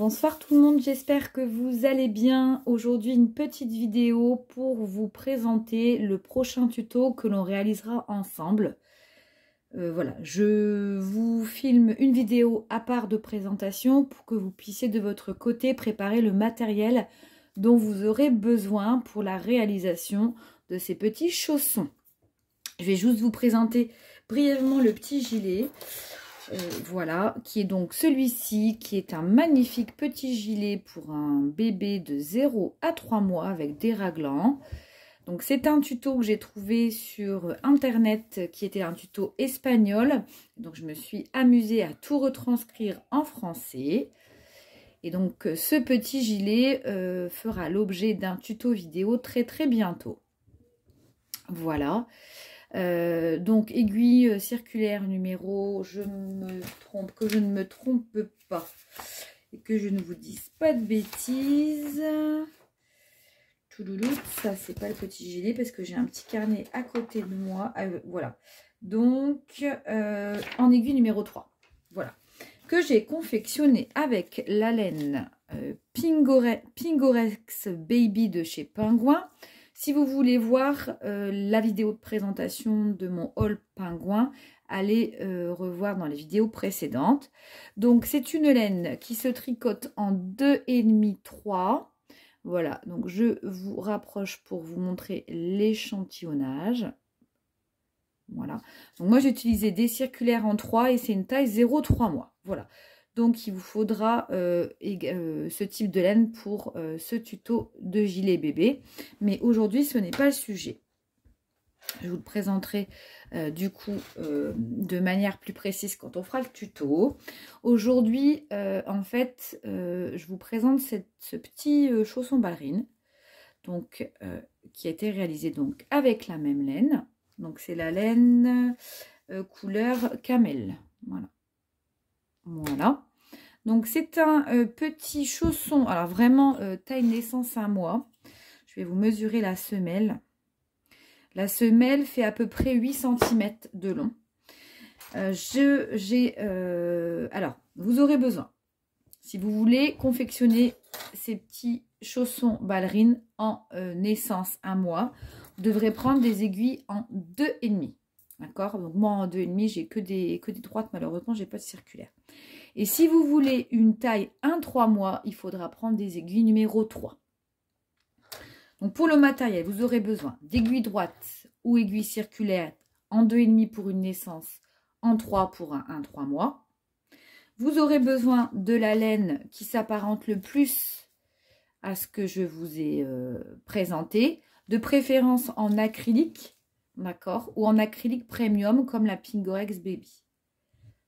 Bonsoir tout le monde, j'espère que vous allez bien. Aujourd'hui, une petite vidéo pour vous présenter le prochain tuto que l'on réalisera ensemble. Voilà, je vous filme une vidéo à part de présentation pour que vous puissiez de votre côté préparer le matériel dont vous aurez besoin pour la réalisation de ces petits chaussons. Je vais juste vous présenter brièvement le petit gilet. Voilà, qui est donc celui-ci, qui est un magnifique petit gilet pour un bébé de 0 à 3 mois avec des raglans. Donc c'est un tuto que j'ai trouvé sur internet qui était un tuto espagnol. Donc je me suis amusée à tout retranscrire en français. Et donc ce petit gilet fera l'objet d'un tuto vidéo très bientôt. Voilà. Donc aiguille circulaire numéro, que je ne me trompe pas et que je ne vous dise pas de bêtises. Ça c'est pas le petit gilet parce que j'ai un petit carnet à côté de moi. Voilà, donc en aiguille numéro 3, voilà, que j'ai confectionné avec la laine Pingorex Baby de chez Pingouin. Si vous voulez voir la vidéo de présentation de mon haul pingouin, allez revoir dans les vidéos précédentes. Donc c'est une laine qui se tricote en 2,5-3. Voilà, donc je vous rapproche pour vous montrer l'échantillonnage. Voilà, donc moi j'ai utilisé des circulaires en 3 et c'est une taille 0,3 mois. Voilà. Donc, il vous faudra ce type de laine pour ce tuto de gilet bébé. Mais aujourd'hui, ce n'est pas le sujet. Je vous le présenterai du coup de manière plus précise quand on fera le tuto. Aujourd'hui, en fait, je vous présente ce petit chausson ballerine donc, qui a été réalisé donc, avec la même laine. Donc, c'est la laine couleur camel. Voilà. Voilà, donc c'est un petit chausson, alors vraiment taille naissance 1 mois. Je vais vous mesurer la semelle. La semelle fait à peu près 8 cm de long. Alors, vous aurez besoin, si vous voulez confectionner ces petits chaussons ballerines en naissance 1 mois, vous devrez prendre des aiguilles en 2,5. D'accord, donc moi en 2,5 j'ai que des droites, malheureusement j'ai pas de circulaire. Et si vous voulez une taille 1-3 mois, il faudra prendre des aiguilles numéro 3. Donc pour le matériel, vous aurez besoin d'aiguilles droites ou aiguilles circulaires en 2,5 pour une naissance, en 3 pour un 1-3 mois. Vous aurez besoin de la laine qui s'apparente le plus à ce que je vous ai présenté, de préférence en acrylique, d'accord, ou en acrylique premium comme la Pingorex Baby.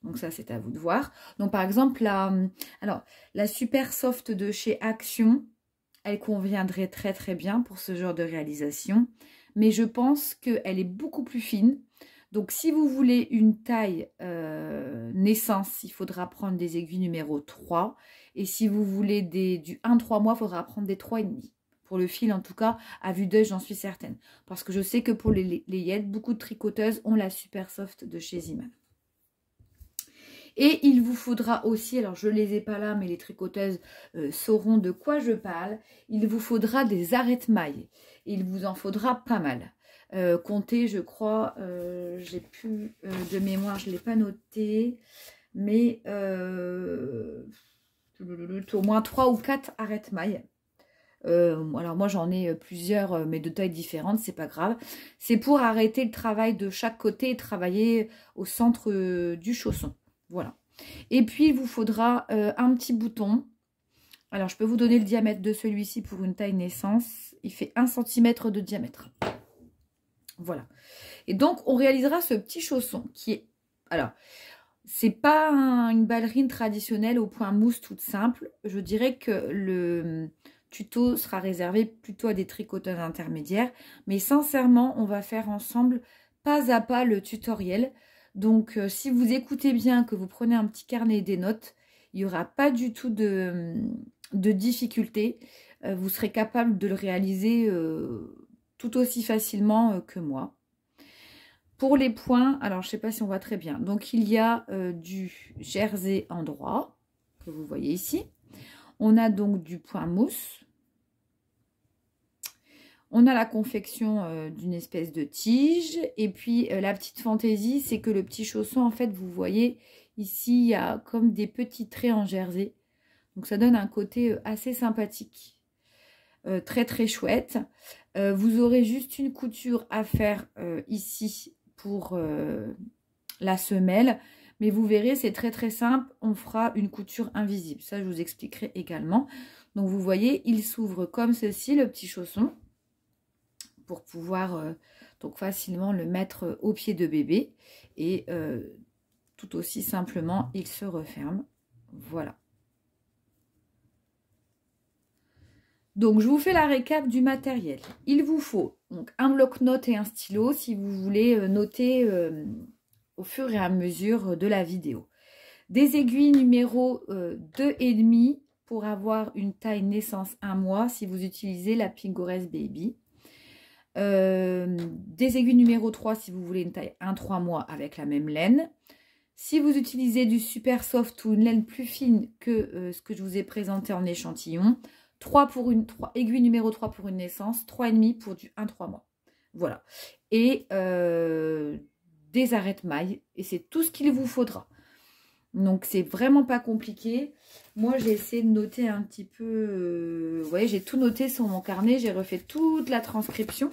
Donc ça, c'est à vous de voir. Donc par exemple, la Super Soft de chez Action, elle conviendrait très bien pour ce genre de réalisation. Mais je pense qu'elle est beaucoup plus fine. Donc si vous voulez une taille naissance, il faudra prendre des aiguilles numéro 3. Et si vous voulez du 1-3 mois, il faudra prendre des 3,5. Pour le fil, en tout cas, à vue d'œil, j'en suis certaine. Parce que je sais que pour les layettes, beaucoup de tricoteuses ont la Super Soft de chez Iman. Et il vous faudra aussi, alors je ne les ai pas là, mais les tricoteuses sauront de quoi je parle, il vous faudra des arrête-mailles. Il vous en faudra pas mal. Comptez, je crois, j'ai plus de mémoire, je ne l'ai pas noté, mais au moins 3 ou 4 arrête-mailles. Alors moi j'en ai plusieurs, mais de tailles différentes, c'est pas grave. C'est pour arrêter le travail de chaque côté et travailler au centre du chausson. Voilà. Et puis, il vous faudra un petit bouton. Alors, je peux vous donner le diamètre de celui-ci pour une taille naissance. Il fait 1 cm de diamètre. Voilà. Et donc, on réalisera ce petit chausson qui est... Alors, c'est pas une ballerine traditionnelle au point mousse toute simple. Je dirais que le tuto sera réservé plutôt à des tricoteuses intermédiaires. Mais sincèrement, on va faire ensemble pas à pas le tutoriel. Donc, si vous écoutez bien, que vous prenez un petit carnet et des notes, il n'y aura pas du tout de difficulté. Vous serez capable de le réaliser tout aussi facilement que moi. Pour les points, alors je ne sais pas si on voit très bien. Donc, il y a du jersey en droit, que vous voyez ici. On a donc du point mousse. On a la confection d'une espèce de tige. Et puis, la petite fantaisie, c'est que le petit chausson, en fait, vous voyez, ici, il y a comme des petits traits en jersey. Donc, ça donne un côté assez sympathique. Très, très chouette. Vous aurez juste une couture à faire ici pour la semelle. Mais vous verrez, c'est très, très simple. On fera une couture invisible. Ça, je vous expliquerai également. Donc, vous voyez, il s'ouvre comme ceci, le petit chausson, pour pouvoir donc facilement le mettre au pied de bébé. Et tout aussi simplement, il se referme. Voilà. Donc, je vous fais la récap du matériel. Il vous faut donc un bloc-notes et un stylo si vous voulez noter au fur et à mesure de la vidéo. Des aiguilles numéro 2,5 pour avoir une taille naissance 1 mois si vous utilisez la Pingores Baby. Des aiguilles numéro 3 si vous voulez une taille 1-3 mois avec la même laine. Si vous utilisez du super soft ou une laine plus fine que ce que je vous ai présenté en échantillon, aiguille numéro 3 pour une naissance, 3,5 pour du 1-3 mois. Voilà. Et des arrête-mailles. Et c'est tout ce qu'il vous faudra. Donc, c'est vraiment pas compliqué. Moi, j'ai essayé de noter un petit peu... vous voyez, j'ai tout noté sur mon carnet. J'ai refait toute la transcription.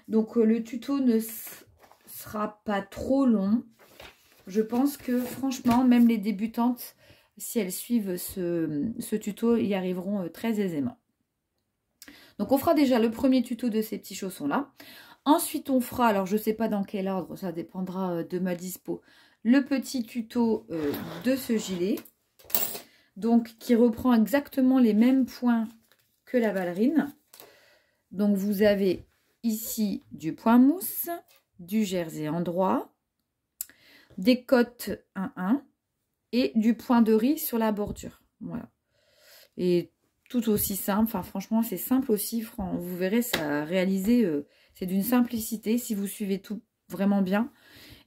Donc, le tuto ne sera pas trop long. Je pense que, franchement, même les débutantes, si elles suivent ce tuto, y arriveront très aisément. Donc, on fera déjà le premier tuto de ces petits chaussons-là. Ensuite, on fera, alors je ne sais pas dans quel ordre, ça dépendra de ma dispo, le petit tuto de ce gilet. Donc, qui reprend exactement les mêmes points que la ballerine. Donc, vous avez ici du point mousse, du jersey en droit, des cottes 1-1 et du point de riz sur la bordure. Voilà. Et tout aussi simple, enfin franchement c'est simple aussi, vous verrez ça réalisé, c'est d'une simplicité si vous suivez tout vraiment bien.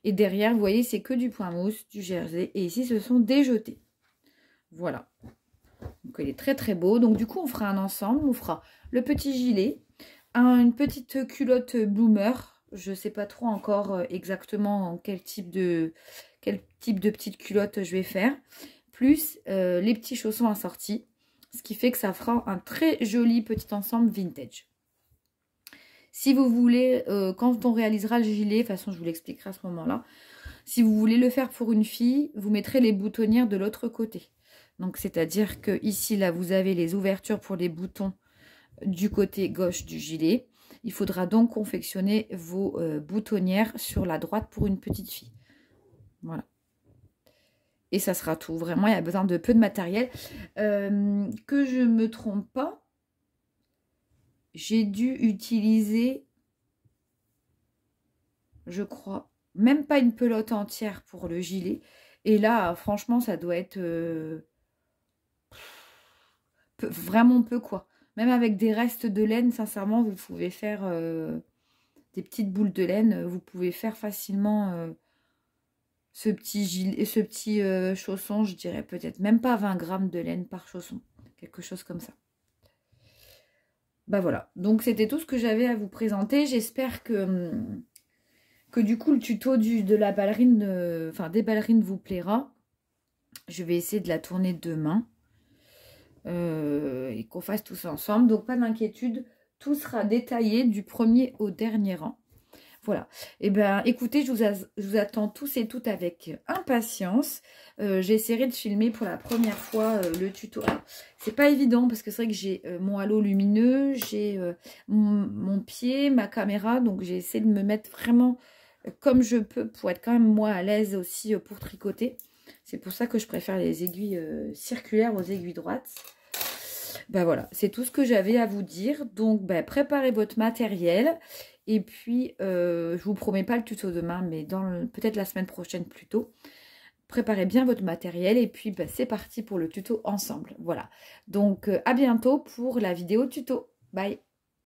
Et derrière vous voyez c'est que du point mousse, du jersey et ici ce sont des jetés. Voilà. Donc il est très très beau. Donc du coup on fera un ensemble, on fera le petit gilet, une petite culotte bloomer. Je ne sais pas trop encore exactement quel type de petite culotte je vais faire. Plus les petits chaussons assortis. Ce qui fait que ça fera un très joli petit ensemble vintage. Si vous voulez, quand on réalisera le gilet, de toute façon je vous l'expliquerai à ce moment-là. Si vous voulez le faire pour une fille, vous mettrez les boutonnières de l'autre côté. Donc c'est-à-dire que ici, là, vous avez les ouvertures pour les boutons du côté gauche du gilet. Il faudra donc confectionner vos boutonnières sur la droite pour une petite fille. Voilà. Et ça sera tout. Vraiment, il y a besoin de peu de matériel. Que je ne me trompe pas, j'ai dû utiliser, je crois, même pas une pelote entière pour le gilet. Et là, franchement, ça doit être vraiment peu, quoi. Même avec des restes de laine, sincèrement, vous pouvez faire des petites boules de laine. Vous pouvez faire facilement ce petit gilet, ce petit chausson, je dirais peut-être même pas 20 grammes de laine par chausson. Quelque chose comme ça. Bah voilà. Donc c'était tout ce que j'avais à vous présenter. J'espère que du coup le tuto de la ballerine, enfin des ballerines vous plaira. Je vais essayer de la tourner demain. Et qu'on fasse tout ça ensemble. Donc pas d'inquiétude, tout sera détaillé du premier au dernier rang. Voilà. Et ben écoutez, je vous attends tous et toutes avec impatience. J'essaierai de filmer pour la première fois le tuto. C'est pas évident parce que c'est vrai que j'ai mon halo lumineux, j'ai mon pied, ma caméra, donc j'ai essayé de me mettre vraiment comme je peux pour être quand même moi à l'aise aussi pour tricoter. C'est pour ça que je préfère les aiguilles circulaires aux aiguilles droites. Ben voilà, c'est tout ce que j'avais à vous dire. Donc ben, préparez votre matériel. Et puis, je vous promets pas le tuto demain, mais peut-être la semaine prochaine plus tôt. Préparez bien votre matériel et puis ben, c'est parti pour le tuto ensemble. Voilà, donc à bientôt pour la vidéo tuto. Bye!